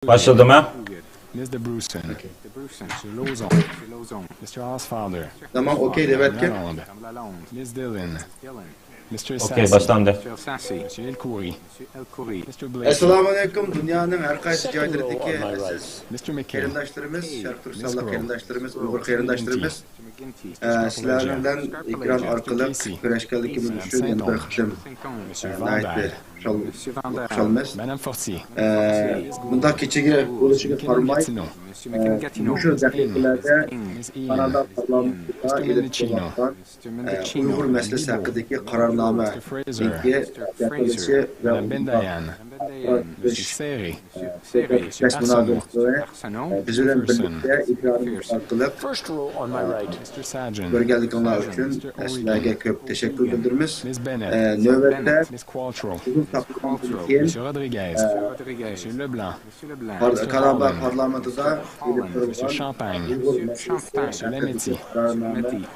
Başladı mı? Mr. Bruson. Mr. Lozon. Mr. Osfather. Tamam, okey devetken. Miss Dillon. Mr. Okey, başlandı. Mr. El Khoury. Mr. Blake. Assalamu alaikum. Dünyanın her kaysi caylarındaki Mr. McKay. kerindaşlarımız, Şarkı Türkistan'da kerindaşlarımız, Uygur kerindaşlarımız sizlerden ekran arkalı güreşkerlikimiz üçün yeni bir kıtım nahitli şalmaz. Bunda keçige oluşumu farmay bu dakikalerde Kanada Parlamento'da iletişimden Uygur meselesi hakkındaki kararname yapılışı ve beş münazırası bizimle birlikte ekranımızga görgellikanlar için sizlerge köp teşekkür bildirimiz. Növbette uzun takip Kanada Parlamento'da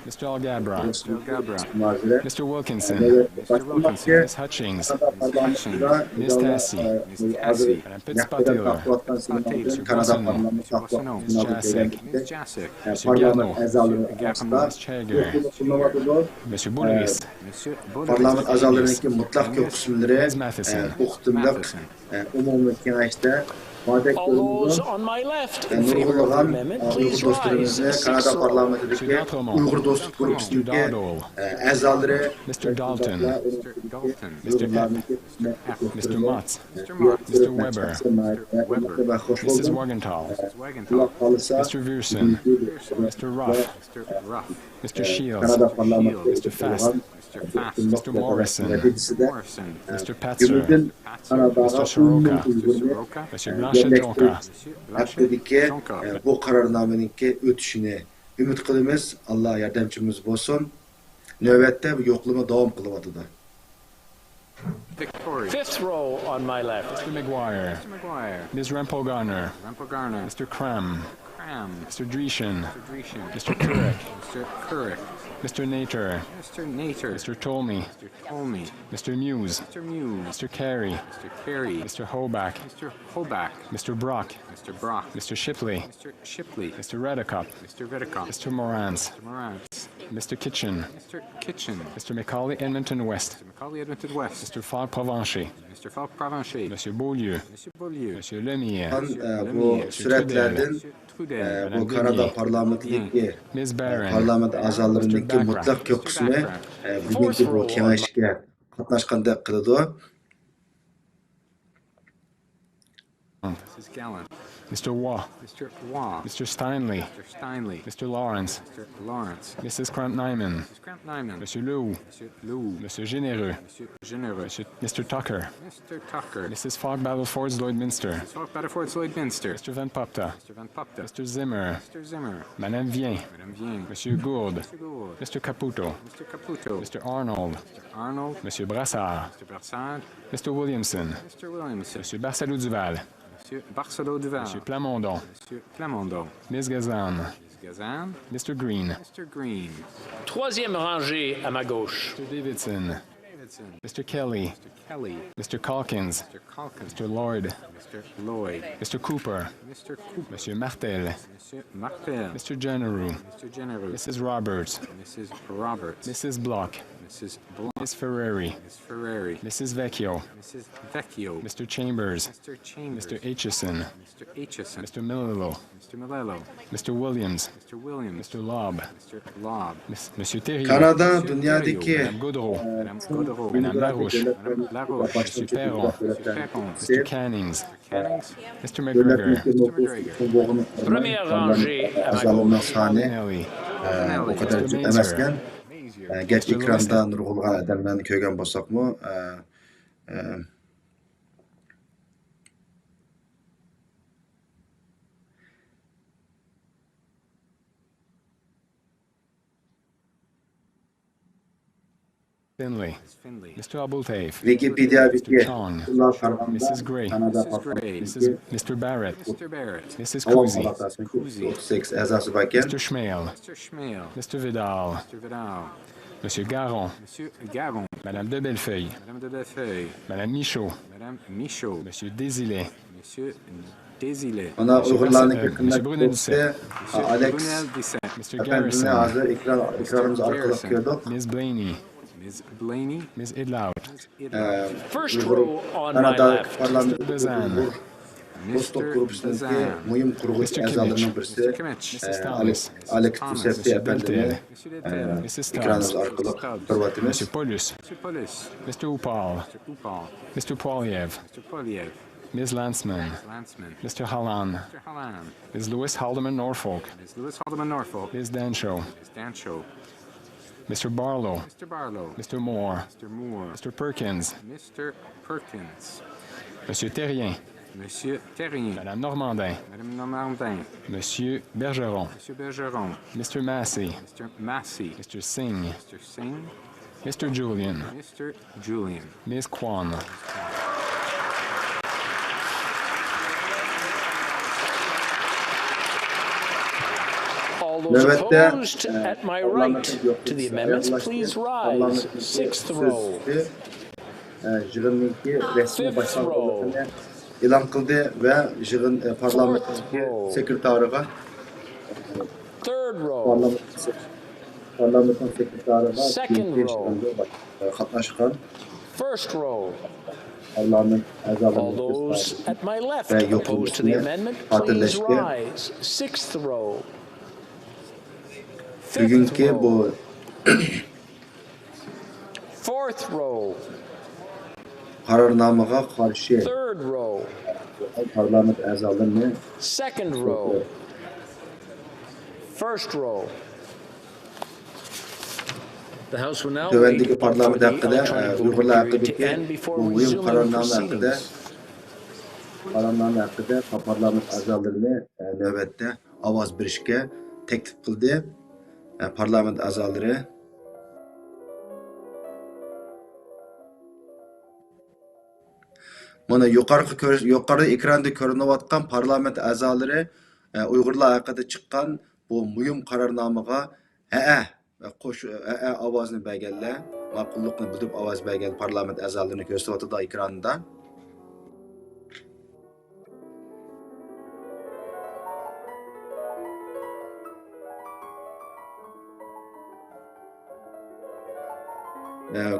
Mr. Algabra, Mr. Wilkinson, Miss Hutchings, Miss Tassie, Madame Fitzpatrick, Kanada Parlamento'da Miss Jasek, Mr. Garneau, Miss Chager, Mr. Boulris, Parlament azalarındaki mutlak yok kısımları uqtimliq umumi kengashda Madek yolumuzun nurgulluğun Uygur dostlarımızı Kanada Parlamento'daki Uygur Dostluk Grubu'ndaki azaları Mr. Dalton, Mr. Mott, Mr. Weber, Mrs. Morgenthau, Mr. Viersen, Mr. Ruff, Mr. Shields, Mr. Fast, Mr. Morrison, Mr. Patzer, Mr. Soroka, Mr. Blanchett-Jonka, ھەققىدىكى bu kararnameninki ötüşünü ümit qilamiz. Allah yardımcımız olsun. Növbette bu yoklama devam kılıvatıda. Fifth row on my left. Mr. McGuire, Ms. Rempel-Garner, Mr. Cram, Mr. Dreeshen, Mr. Couric, Mr. Nater, Mr. Tolmie, Mr. Muse, Mr. Carey, Mr. Hoback, Mr. Brock, Mr. Shipley, Mr. Reddecup, Mr. Morantz, Mr. Kitchen, Mr. Macaulay Edmonton West, Mr. Fogg Provencher, Mr. Beaulieu, Mr. Lemire, Bu süreçlerden bu Kanada Parlamento'daki parlament azalarındaki mutlak yok kısmı bugünkü bu kengashga qatnashganda qiladi. Mr. Waugh, Mr. Steinley, Mr. Lawrence, Mrs. Cramp-Nyman, Mr. Lew, Mr. Généreux, Mr. Tucker, Mrs. Fogg Battleford's Lloydminster, Mr. Van Popta, Mr. Zimmer, Madame Vien, Monsieur Gould, Mr. Caputo, Mr. Arnold, Monsieur Brassard, Mr. Williamson, Monsieur Barcelou-Duval, Monsieur Plamondon, Ms. Gazan, Mr. Green, Troisième rangée à ma gauche. Mr. Davidson, Mr. Kelly, Mr. Calkins, Mr. Lloyd, Mr. Cooper, Monsieur Martel, Mr. Generou, Mrs. Roberts, Mrs. Block, Miss Ferreri, Mrs. Vecchio, Mr. Chambers, Mr. Aitchison, Mr. Melillo, Mr. Williams, Mr. Lobb, Monsieur Terry, Kanada dünyadaki Madame Gaudreau, Madame Larouche, Monsieur Perron, Mr. Cannings, Mr. McGregor, Première rangée à ma azalarına gauche. sahne o kadar emesken geç ekranda nurgulga adamlarını köygen bolsak mı Finley, Mr. Abultaif, Wikipedia'daki Mr. Chong, Ular Karman'da Mrs. Gray, Kanada Parlamento'daki Mr. Barrett, Mrs. Avam Kuzi, Palatası'nın 38 azası varken Mr. Schmale, Mr. Vidal, Monsieur Garon, Madame de Bellefeuille, Madame Michaud, Monsieur Désilé, Ana Uyg'urlarning Monsieur Brunel, Alex Mr. efendini Garrison, hozir ekranımız orqali ko'rdik. Ms. Blaney, Ms. Idlout, First row on my Kanada left. parlamenti Bazan, Vostok guruhining muhim qurg'uvchi a'zolarining birisi Alex Tusevdi efendini Mrs. ekranımız Stubbs, orqali ko'ryapmiz. Monsieur Paulus, Mr. Upal, Mr. Polyev, Ms. Landsman, Mr. Hallan, Ms. Lewis Haldeman Norfolk, Ms. Danshaw, Mr. Barlow, Mr. Moore, Mr. Perkins, Monsieur Terrien, Madame Normandin, Monsieur Bergeron, Mr. Massey, Mr. Singh, Mr. Julian, Ms. Kwan, All those Növbette, opposed at my right to the amendments, please rise. Sixth row. Yığınninki resmi başkanlığını e'lon qildi va yig'in parlamentdagi sekretariga Third row. parlament sekretariga Second row. qatnashgan First row. parlament All a'zolari those at my left Ve opposed to the yokluğunu amendment, please hatırlaştı. rise. Sixth row. Fifth bugungi row. bu Fourth row. qarornomaga qarshi Third row. parlament a'zolarini Second row. First row. The House will now wait tövendeki for parlament the hakkında electronic voting Uygurlar period to hakkındaki end before bu mühim resuming kararname hakkında proceedings. parlament a'zolarini navbatda ovoz berishga taklif qildi. Parlament a'zolari mana yuqorida ekranda ko'rinayotgan parlament a'zolari Uyg'urlar haqida chiqqan bu muhim qarornomaga ovozni berganlar, ma'qullikni bildirib ovoz bergan parlament a'zolarini ko'rsatyapti ekranda.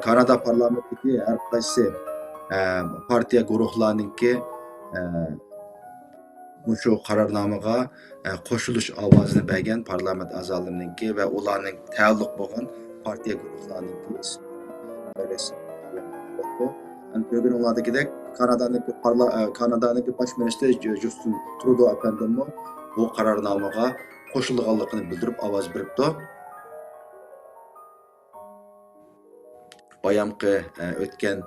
Kanada parlamentdagi har qaysi partiya guruhlarininki shu qarornomaga qo'shilish ovozini bergan parlament a'zolarininki va ularning taalluq bo'lgan partiya guruhlarininki ko'rganinglardagidek Kanadaning bosh ministri Justin Trudeau efendimi bu qarornomaga qo'shilganligini bildirib ovoz beribdi. Bayamqi o'tgan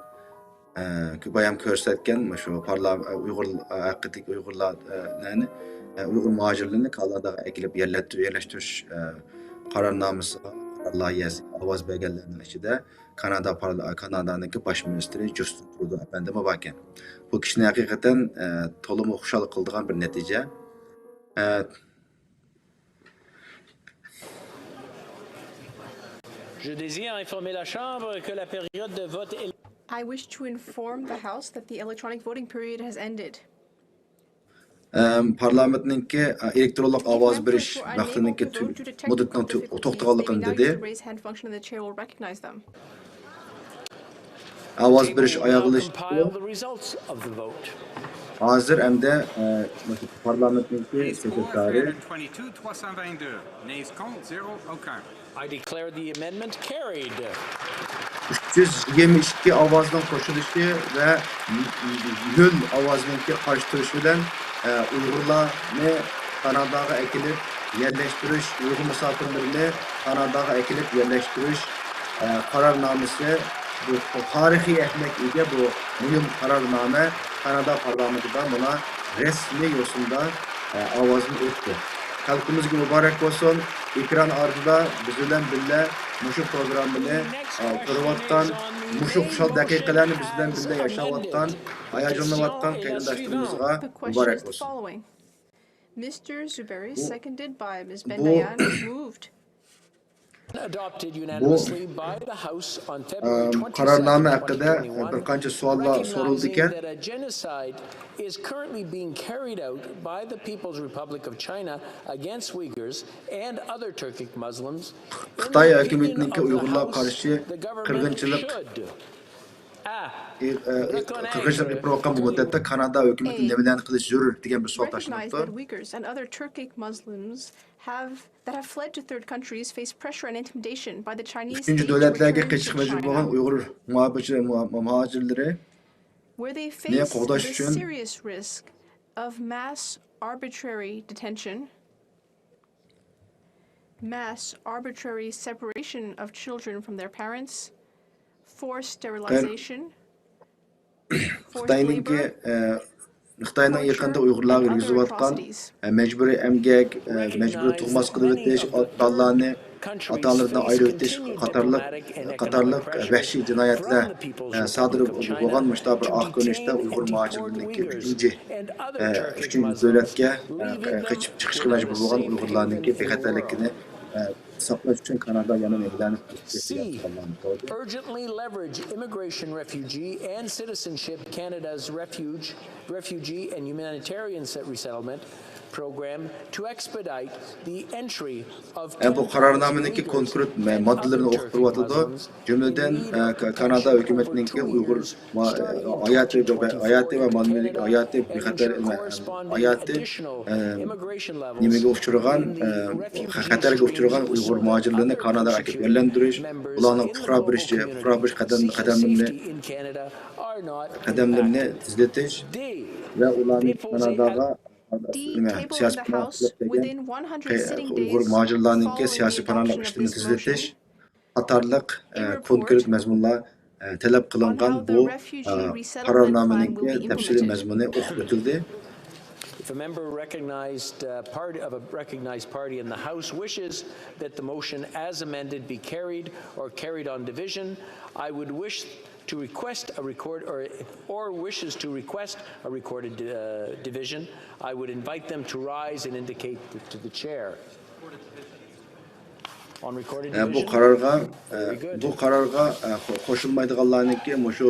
bayam ko'rsatgan shu parlament ھەققىدىكى Uyg'urlarni Uyg'ur muhojirlarni Kanadaga akilib yerlashtirish qarornomasiga لاھىيەسى ovoz berganlarning ichida Kanadaning bosh ministri Justin Trudeau efendimi bor ekan. Bu kishini haqiqatan to'liq xushal qildigan bir natija. Je désire informer la Chambre que la période de vote est... I wish to inform the House that the electronic voting period has ended. Parlamentninki elektronlik ovoz berish vaqtininki muddatining to'xtaganligini dedi. Ovoz berish oyoqlashdi. Hozir hamda parlamentninki sekretari I declare the amendment carried. 322 ovozning qo'shilishi va 0 ovozning qarshi turishi bilan Uyg'urlarni Kanadaga akilib yerlashtirish, Uyg'ur musofirlarini Kanadaga akilib yerlashtirish qarornomasi bu tarixiy ahamiyatga ega bu muhim qarornoma Kanada parlamentida buna resmiy yo'sinda ovozini o'tdi. Xalqimizga muborak bo'lsin. Ekran ortida biz bilan birga mushu programmani ko'rayotgan, mushu xushal daqiqalarni biz bilan birga yashayotgan, hayajonlanayotgan qarindoshlarimizga muborak bo'lsin. Mr. Zuberi, seconded by Ms. Bendayan, is moved. Adopted unanimously by the House on February 22, qarornoma haqida 2021, bir qancha savollar so'raldi ekan. recognizing that a genocide is currently being carried out by the People's Republic of China against Uyghurs and other Turkic Muslims. Xitoy hukumatiningki Uyg'urlarga qarshi qirg'inchilik qirg'inchilik qilayotgan bu muddatda Kanada hukumati nimalarni qilish zarur degan bir savol Recognize tashlabdi. that Uyghurs and other Turkic Muslims that have fled to third countries face pressure and intimidation by the Chinese state Üçüncü to devletlerge return to geçiş mecbur China, olan Uygur muhacirleri where they niye face qo'g'dash the uchun serious risk of mass arbitrary detention, mass arbitrary separation of children from their parents, forced sterilization, forced labor, Xitoyning yaqinda Uyg'urlarga yurgizayotgan majburiy emgak, majburiy tug'mas qilib o'tish, ota-onalarni ota-onalardan ayirib o'tish qatorliq vahshiy jinoyatlar sodir bo'lgan mushta bir oq ko'rinishda Uyg'ur muhojirlariniki uchinchi davlatga qochib chiqishga majbur bo'lgan Uyg'urlarninki bexatarligini saqlash uchun Kanada yana nimalarni urgently leverage immigration, refugee, and citizenship Canada's refugee and humanitarian resettlement program to expedite the entry of bu qarornomaniki konkret moddalarini o'qib turibdi. Jumladan Kanada hukumatininki Uyg'ur hayoti va ma'lumotlik hayoti bexatar hayoti nimaga uchragan xatarga uchragan Uyg'ur muhojirlarni Kanadaga olib yo'llantirish, ularning puhro berish qadamlarini tezlatish va ularni Kanadaga detabling the House within 100 sitting Uyg'ur days muhojirlarninki following siyosiy the panohlik adoption of ishlarini this motion tezlatish qatorliq konkret mazmunlar talab qilingan bu qarornomaninki tafsiliy mazmuni o'qib o'tildi. If a member of a recognized party in the House wishes that the motion as amended be carried or carried on division, I would wish to request a record or wishes to request a recorded division, I would invite them to rise and indicate to the chair. On recorded division. Bu qarorga qo'shilmaydiganlarniki mushu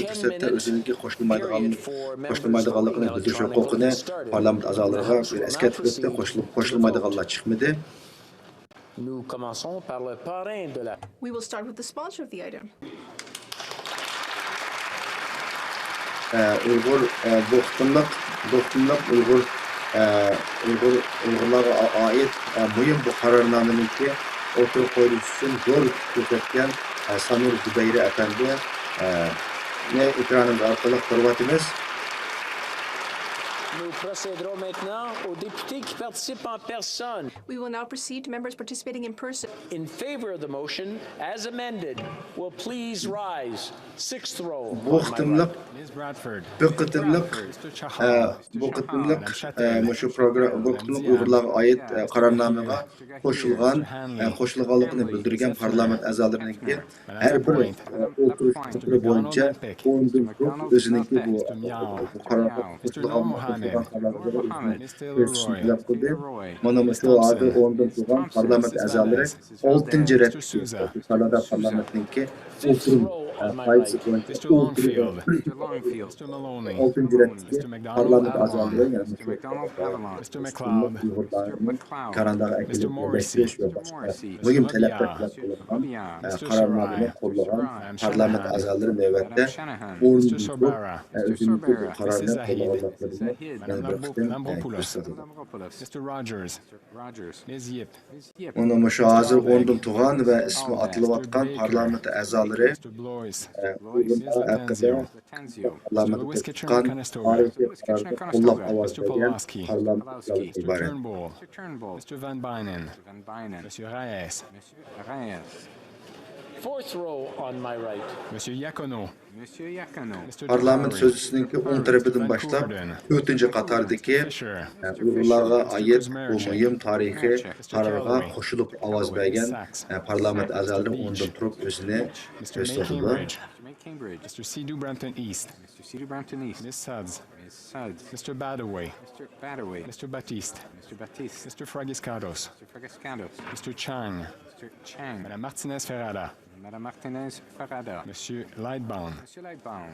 fursatda o'zininki qo'shilmaydiganligini bildirish huquqini parlament a'zolariga eslatib o'tdi. Qo'shilmaydiganlar chiqmadi. Nous commençons par le parrain de la. We will start with the sponsor of the item. Uyg'ur bu qitimliq Uyg'urlarga oid muhim bu qarornomaniki o'tirib qo'yilishi uchun yo'l ko'rsatgan Samir Zubayri efendi ekranimiz orqali ko'ryapmiz. Nous procéderons maintenant aux députés qui participent en personne. We will now proceed to members participating in person. In favor of the motion as amended, will please rise. Sixth row. Bu qitimliq mushu program bu qitimliq Uyg'urlarga oid qarornomaga qo'shilganligini bildirgan parlament a'zolarininki har bir o'tirish bo'yicha o'zininki bu mana shu hozir o'rnida turgan parlament a'zolari 6-chi ret Kanada parlamentininki o'tirim faizi bo'yicha parlament a'zolari Kanadaga eklesh va muhim talablar qarornomani qo'llagan parlament a'zolari navbatda Ona mushu hozir o'rndan turgan va ismi atilayotgan parlament a'zolari parlamentda chiqqan qo'llab ovoz bergan parlamentlar iborat. Mr. Van Bynen, Monsieur Reyes, Fourth row on my right. Monsieur Yacono, Parlament sözcüsününki o'ng tarafidan boshlab 4-chi qatordagi Uyg'urlarga oid bu muhim tarixiy qarorga qo'shilib ovoz bergan parlament a'zolari o'rnidan turib o'zini Mr. Sidhu Brampton East, Miss Suds, Mr. Badaway. Mr. Baptiste. Mr. Fragiscados. Mr. Chang. Madame Martinez Ferrada. Monsieur Lightbound.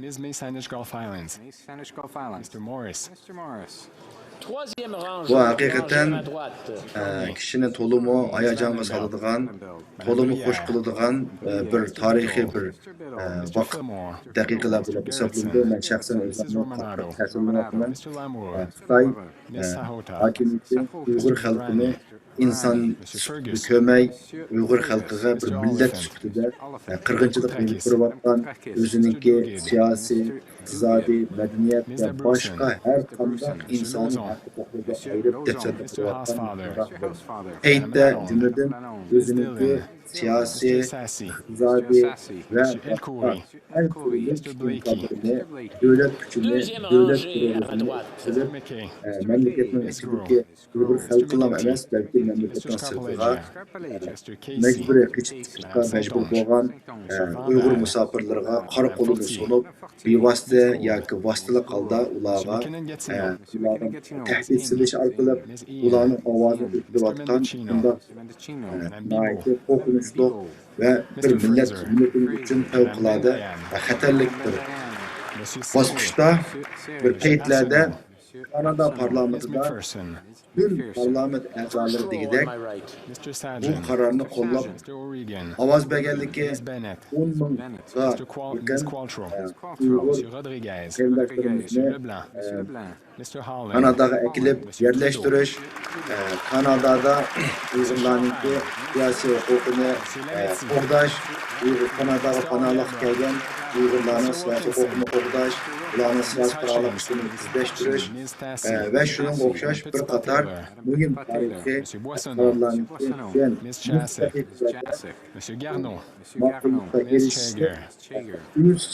Ms. May Sandwich Gulf Islands. Mr. Morris. Troisième Bu rangée, haqiqatan rangée à droite. kishini to'liq hayajonga soladigan, to'liq xush qiladigan bir tarixiy bir vaqt daqiqalar bo'lib hisoblanadi. Men shaxsan ta'sirlandim. Xitoy hokimiyati Uyg'ur xalqini inson ko'may Uyg'ur xalqiga bir millat sifatida qirg'inchilik qilib turayotgan o'ziniki siyosiy, iqtisodiy, madaniyat va boshqa har qanday insoniy huquqlarga ayirib tepkilayotgan paytda jumladan o'ziniki siyosiy, iqtisodiy va har turli davlat kuchini, davlat mamlakatning ichidagi Uyg'ur xalqining emas, balki mamlakatning sirtiga majburiy qochib chiqishga majbur bo'lgan Uyg'ur musofirlarga qora qo'lini sunib, bevosita yoki vositali holda ularga tahdid silish orqali ularning ovozini o'chirayotgan bunday qo'rqinchli va bir millat uchun favqulodda va xatarli bir bosqichda bir paytlarda Kanada parlamentida tüm parlament a'zolari degidek bu qarorni qo'llab ovoz berganligi 10 mingga Kanadaga akilib yerlashtirish, Kanadada Uyg'urlarning siyosiy huquqini qo'g'dash, Kanadaga panohlik kelgan Uyg'urlarning siyosiy huquqini qo'g'dash, ularning siyosiy faoliyatini izlashtirish va shunga o'xshash bir qator muhim tarixiy qarorlarni Monsieur Garneau.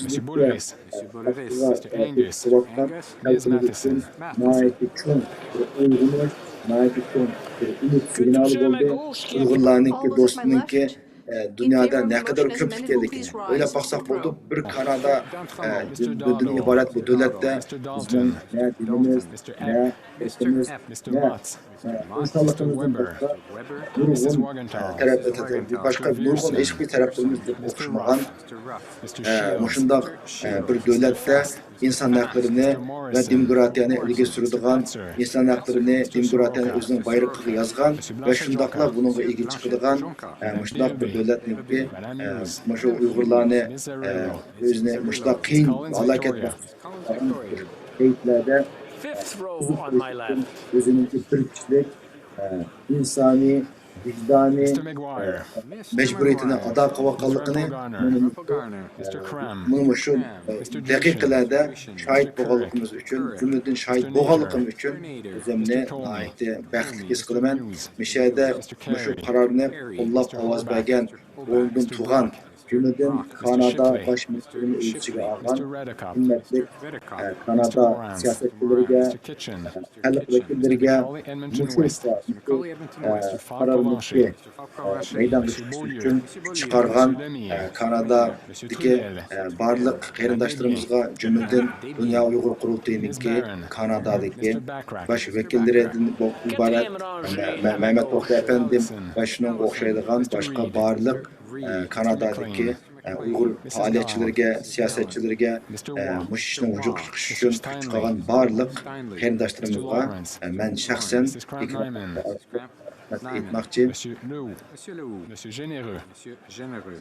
Monsieur Boulris. Mr. Angus. Ms. Matheson. Uyg'urlarning do'stininki dünyada ne kadar köp ekanligini o'ylab baksak bo'ldi. Bir Kanada bundan iborat bu davlatda bizning ne dinimiz, ne etimiz, ne başka nurg'un hech bir taraflarimiz o'xshamagan mushundoq bir davlatda inson haqqlarini va demokratiyani ilgari suradigan, inson haqqlarini, demokratiyani o'zining bayrog'iga yozgan va shundoqla buningga ega chiqadigan mushundoq bir davlatniki shu Uyg'urlarni o'zini mushundoq qiyin halokatga paytlarda o'zining tirikchilik, insoniy vicdani mecburiyetini ada qilganligini bunu shu daqiqalarda shahid bo'lganligimiz uchun, jumladan shahid bo'lganligim uchun o'zimni nihoyatda baxtli his qilaman. Mishada shu qarorni qo'llab ovoz bergan o'ldim tug'an jumladan Kanada bosh ministrini o'ziga olgan himmatli Kanada siyosatchilariga, xalq vakillariga qarorni maydonga chiqish uchun chiqargan Kanadadagi barliq qarindoshlarımızga jumladan Dünya Uyg'ur qurultayiniki Kanadadagi bosh vakillaridan iborat Mehmet To'xta efendim va shunga o'xshaydigan boshqa barliq Kanadadagi Uyg'ur faoliyatchilariga, siyosatchilarga mush ishning vujudga chiqishi uchun kuch qilgan barliq qarindoshlarımızga men shaxsan aytmoqchi. Monsieur Généreux.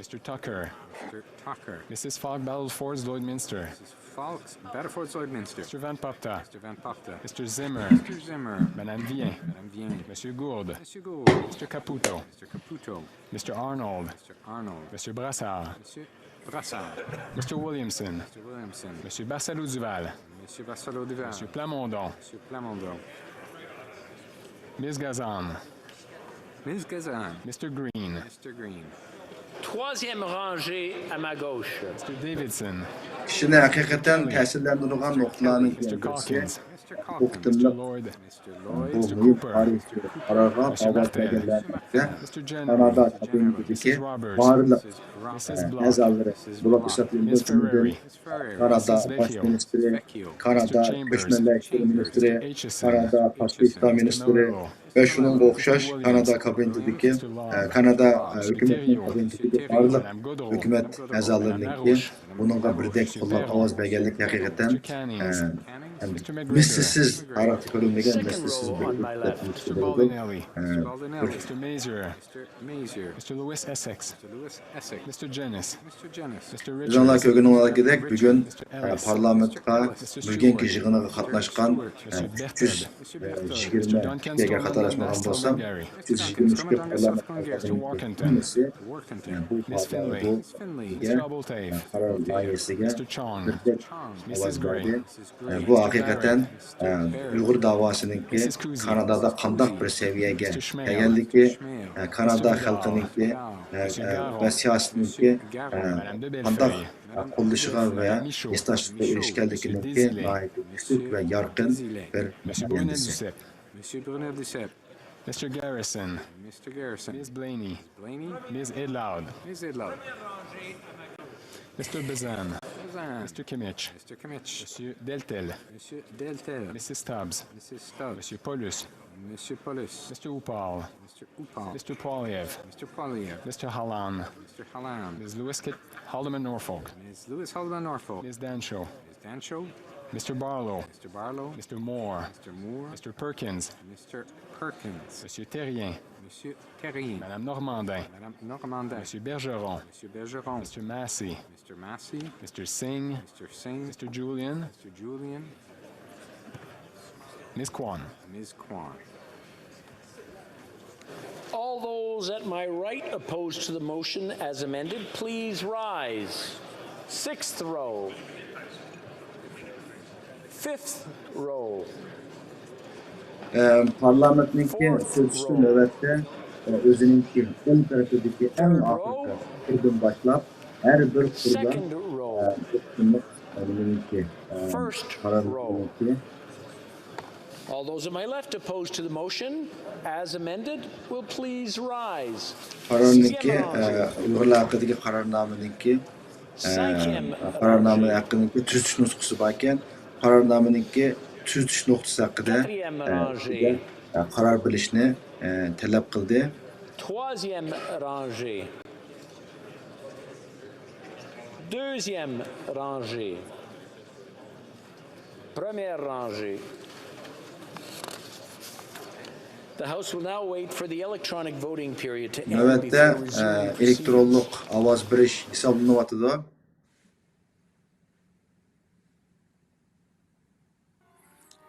Mr. Tucker. Mrs. Fogg Battleford's Lloydminster. Mr. Van Papta. Mr. Zimmer. Madame Vien. Monsieur Gourde. Mr. Caputo. Mr. Arnold. Monsieur Brassard. Mr. Williamson. Monsieur Barcelou-Duval. Monsieur Plamondon. Ms. Gazan. Mr. Green. Troisième rangée à ma gauche. Mr. Davidson. Kishini haqiqatan ta'sirlantirgan nuqtalarning Mr. Calkins. bu qıtımlıq bu mühim tarih qararğa avaz bəgənlərdə Kanada kabinetindeki barlıq əzaları bulaq hesablayılır. Kanada Baş Ministri, Kanada Göçmenler İşleri Ministri, Kanada Paşa Ministri ve şunun oxşaş Kanada kabinetindeki Kanada hükümetinin kabinetindeki barlıq hükümet əzalarındaki bununla birdek qollab avaz bəgənlik həqiqətən mislisiz tarixte görülmegen mislisiz bir Mr. Mazier, Mr. Lewis Essex, Mr. Jennings, Mr. Жанлар Richards, kögünün olarak gidek bugün parlamentga bugün yığınıga katlaşkan 320 kişiye katlaşmagan bolsam 323 parlamentdeki bu karar layihesiga avaz berdi. Bu hakikaten Uyghur davasınınki Kanada'da qandaq bir seviyege geldi ki Kanada halkınınki ve siyasetninki qandaq qo'llashiga va istaşlıkla erişkenlikiniki layık yüksek ve yarkın bir mühendisi. Mr. Garrison, Ms. Blaney, Ms. Edloud, Mr. Bazan, Mr. Kimmich, Monsieur Deltel, Mrs. Stubbs, Monsieur Paulus, Mr. Upal, Mr. Poiliev, Mr. Hallan, Ms. Lewis Haldeman Norfolk, Ms. Danshaw, Mr. Barlow, Mr. Moore, Mr. Perkins, Monsieur Terrien, Madame Normandin, Monsieur Bergeron, Mr. Massey, Mr. Singh, Mr. Julian, Ms. Kwan. All those at my right opposed to the motion as amended, please rise. Sixth row. Fifth row. Parlamentdeki sözcüsü nöbette özününki ön tarafındaki en arkada kurdan başlap her bir kurda Second row. First row. All those at my left opposed to the motion as amended will please rise. Kararnınki Uygurlar hakkındaki kararnameninki kararname hakkındaki tüzüş nüsxası varken kararnameninki tüzüş noktası hakkında karar bilishni talep qildi. Troisième rangée. Deuxième rangée. Première rangée. The House will now wait for the electronic voting period to end Növbette before resuming elektronluk avaz beriş hesaplanayotidir.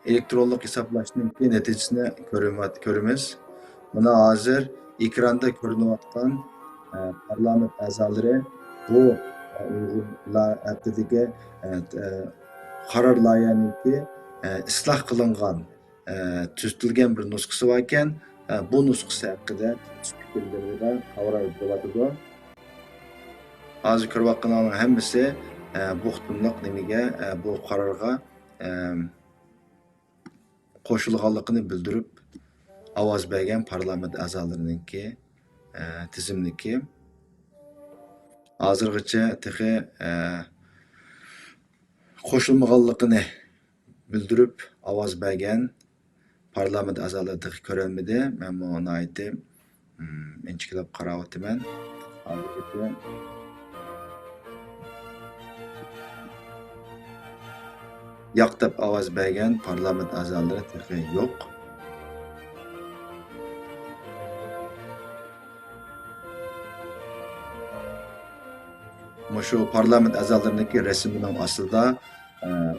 Elektronluk hesaplashninki natijasini ko'ramiz. Buni hozir ekranda ko'rinayotgan parlament a'zolari bu Uyg'urlar haqidagi qaror loyihaninki isloh qilingan tuzilgan bir nusxasi var ekan, bu nusxasi haqida fikrlarida xabar beryapti. Hozir ko'rayotganlarning hammasi bu qitimliq nimaga bu qarorga qo'shilganligini bildirib ovoz bergan parlament a'zolarininki tizimniki hozirgacha tehi qo'shilmaganligini bildirib ovoz bergan parlament a'zolari tehi ko'rilmadi. Men buni aytib inchikilab qarayapman. Hozirgacha yo'q deb ovoz bergan parlament a'zolari tehi yo'q. Şu parlament a'zolariniki rasmining ostida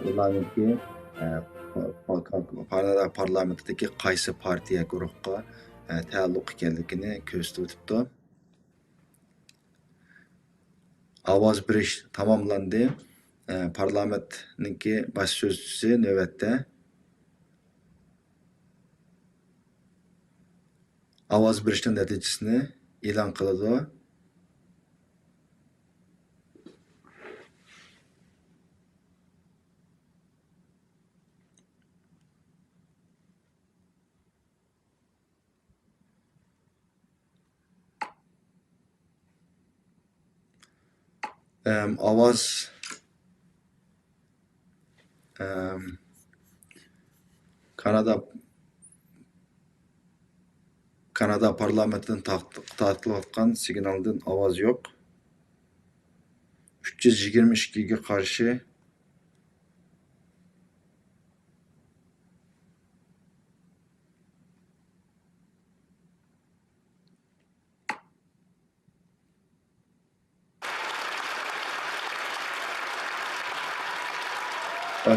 ularniki parlamentdagi qaysi partiya guruhga taalluq ekanligini ko'rsatib o'tibdi. Ovoz berish tamomlandi. Parlamentniki bosh so'zchisi navbatda ovoz berishning natijasini e'lon qiladi. Avaz Kanada parlamentinin tartılıvatkan signaldan avaz yok. 322'ye karşı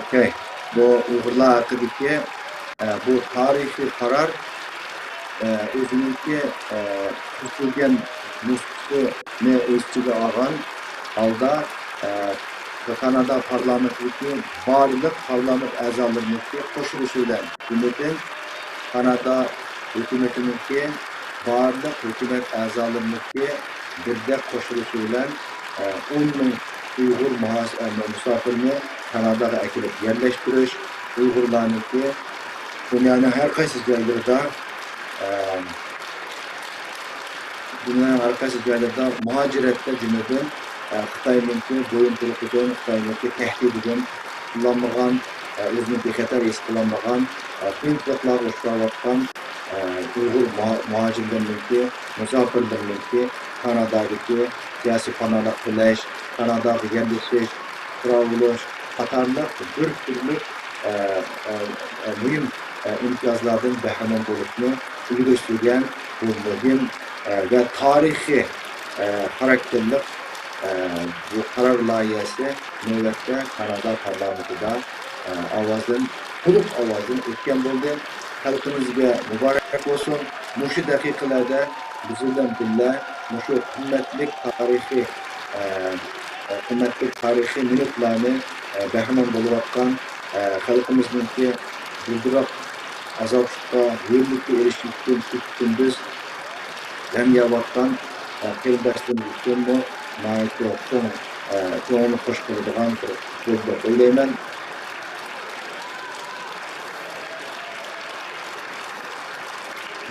Okay. Bu Uygurlar hakkıdaki bu tarihi karar özününki tutilgan nusxasini o'z ichiga olgan holda Kanada parlamentidagi barliq parlament a'zolariniki qo'shilishi bilan hukumatdan Kanada hukumatiniki barliq hukumat a'zolariniki birga qo'shilishi bilan 10,000 Uyg'ur musofirni Kanadaga akilib yerlashtirish, Uyg'urlarniki dunyoning har qaysi joylarida muhaciratda jumladan Xitoyniki bo'yinturuqdan, Xitoyniki tahdididan kullanmagan, o'zini bexatar his qilmagan, qiyinchiliklarga uchrayotgan Uyg'ur muhojirlarniki, musofirlarniki Kanadadagi siyosiy panohlik qilish, Kanadaga yerlashish, qurilish qatorliq bir turli muhim imtiyozlardan bahramand bo'lishni ilgari surgan bu muhim ve tarihi karakterli bu karar layihasi növbette Kanada parlamentida avazın, to'liq avazın o'tgan bo'ldi. Xalqimizga muborak bo'lsin. Mushu daqiqalarda biz bilan birga mushu qimmatli tarixiy minutlarni bahramand bo'layotgan xalqimizniki bildiroq azobga, yo'llikka erishib kunduz hem yavattan kırdaşlarımız için bu naiti çoğunu hoş kıldıgan bir öyleymen.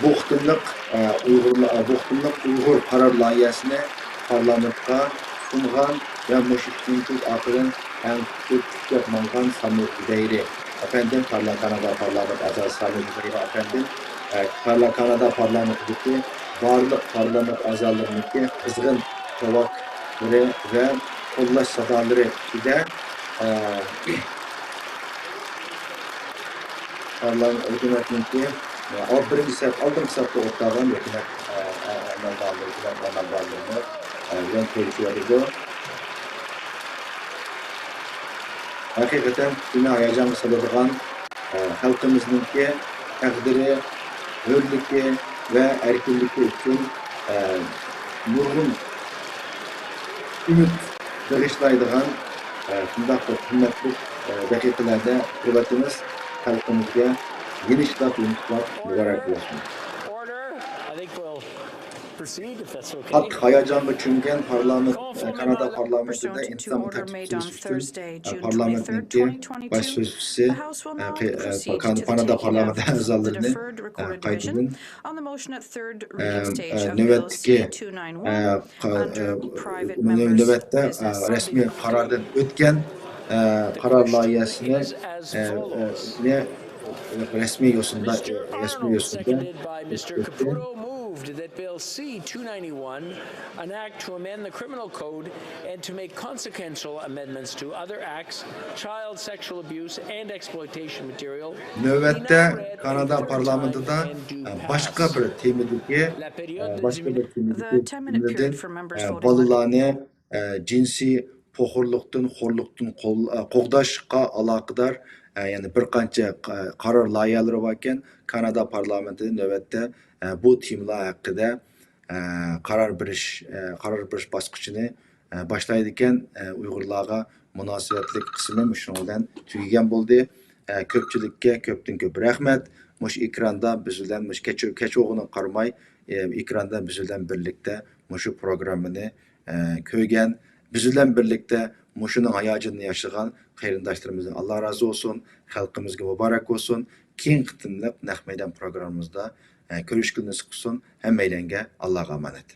Bu Uygur karar layihasini parlamentka sungan ve müşrikliğin akılın en küçük mangan Samir Hüdeyri efendim Kanada parlament azal Samir Hüdeyri efendim Kanada parlamentindeki barliq parlament a'zolariniki qizg'in tavakkuri ve qo'llash sadolari ichida parlament hukumatniki oldingi safda o'tgan hukumat amaldorlari bilan kelishyapti. Hakikaten buni hayajonga soladigan xalqimizniki taqdiri, hurligi ve erkinlikli için nurgun ümit bağışlaydıgan şunday kıymetli dakikalerde kuvvetimiz halkımızga genişlap mübarek olsun. Halk hayacanla çünkü Kanada parlamentinde insan tertipçisi için parlamentindeki başsözcüsü Kanada parlamenter azalarını kaydedin. Nöbette resmi karardan ötken karar layihasını resmi yosunda that Bill C-291, an act to amend the criminal code and to make consequential amendments to other acts, child sexual abuse and exploitation material. Növbette Kanada parlamentida başka bir temideki balalarni cinsi poxurluqdan, xorluqdan qo'g'dashga aloqador yani bir qancha qaror loyihalari bor ekan. Kanada parlamentida navbatda bu temalar haqida karar berish bosqichini boshlaydi ekan. Uyg'urlarga munosabatlik qismi shundan tugagan bo'ldi. Ko'pchilikka ko'pdan ko'p rahmat. Mush ekranda biz bilan mush kechog'ini qaramay ekranda biz bilan birlikda mushu programmani ko'rgan, biz bilan birlikda mushuning hayojonini yashagan qarindoshlarimizni Alloh razı olsun, xalqimizga muborak olsun. Keng qitimliq naq maydon programmamizda ko'rishgunimiz qilsin. Hammalarga Allohga omonat.